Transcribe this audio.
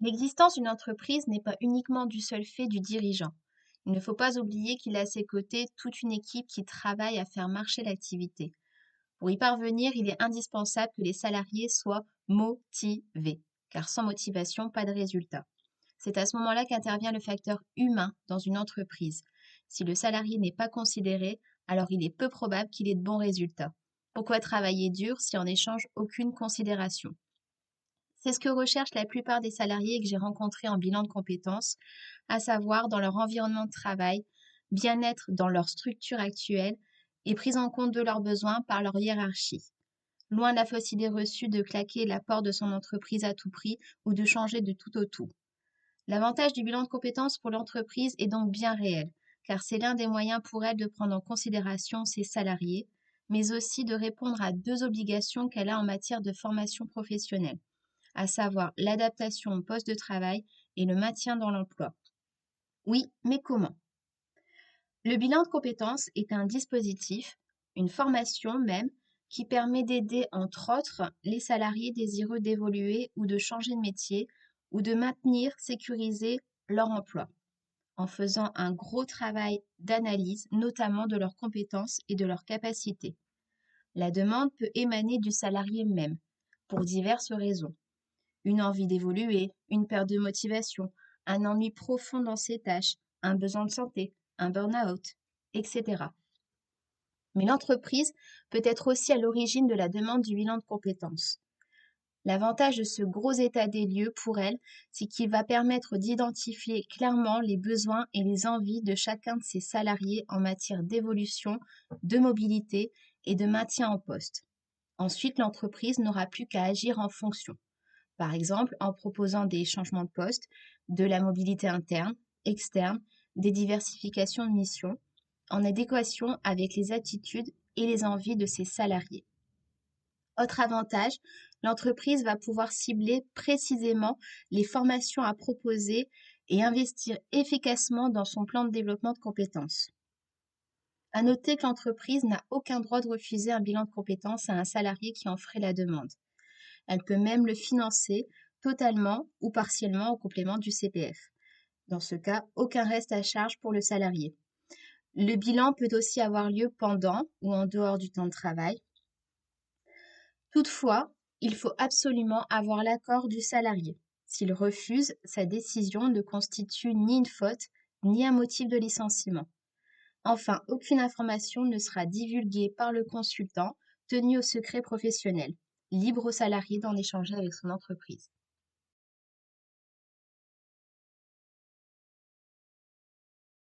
L'existence d'une entreprise n'est pas uniquement du seul fait du dirigeant. Il ne faut pas oublier qu'il a à ses côtés toute une équipe qui travaille à faire marcher l'activité. Pour y parvenir, il est indispensable que les salariés soient motivés, car sans motivation, pas de résultat. C'est à ce moment-là qu'intervient le facteur humain dans une entreprise. Si le salarié n'est pas considéré, alors il est peu probable qu'il ait de bons résultats. Pourquoi travailler dur si en échange aucune considération? C'est ce que recherchent la plupart des salariés que j'ai rencontrés en bilan de compétences, à savoir dans leur environnement de travail, bien-être dans leur structure actuelle et prise en compte de leurs besoins par leur hiérarchie. Loin de la fausse idée reçue de claquer la porte de son entreprise à tout prix ou de changer de tout au tout. L'avantage du bilan de compétences pour l'entreprise est donc bien réel, car c'est l'un des moyens pour elle de prendre en considération ses salariés, mais aussi de répondre à deux obligations qu'elle a en matière de formation professionnelle, à savoir l'adaptation au poste de travail et le maintien dans l'emploi. Oui, mais comment? Le bilan de compétences est un dispositif, une formation même, qui permet d'aider entre autres les salariés désireux d'évoluer ou de changer de métier ou de maintenir sécurisé leur emploi, en faisant un gros travail d'analyse, notamment de leurs compétences et de leurs capacités. La demande peut émaner du salarié même, pour diverses raisons. Une envie d'évoluer, une perte de motivation, un ennui profond dans ses tâches, un besoin de santé, un burn-out, etc. Mais l'entreprise peut être aussi à l'origine de la demande du bilan de compétences. L'avantage de ce gros état des lieux pour elle, c'est qu'il va permettre d'identifier clairement les besoins et les envies de chacun de ses salariés en matière d'évolution, de mobilité et de maintien en poste. Ensuite, l'entreprise n'aura plus qu'à agir en fonction. Par exemple, en proposant des changements de poste, de la mobilité interne, externe, des diversifications de missions, en adéquation avec les attitudes et les envies de ses salariés. Autre avantage, l'entreprise va pouvoir cibler précisément les formations à proposer et investir efficacement dans son plan de développement de compétences. À noter que l'entreprise n'a aucun droit de refuser un bilan de compétences à un salarié qui en ferait la demande. Elle peut même le financer totalement ou partiellement au complément du CPF. Dans ce cas, aucun reste à charge pour le salarié. Le bilan peut aussi avoir lieu pendant ou en dehors du temps de travail. Toutefois, il faut absolument avoir l'accord du salarié. S'il refuse, sa décision ne constitue ni une faute, ni un motif de licenciement. Enfin, aucune information ne sera divulguée par le consultant, tenu au secret professionnel, libre au salarié d'en échanger avec son entreprise.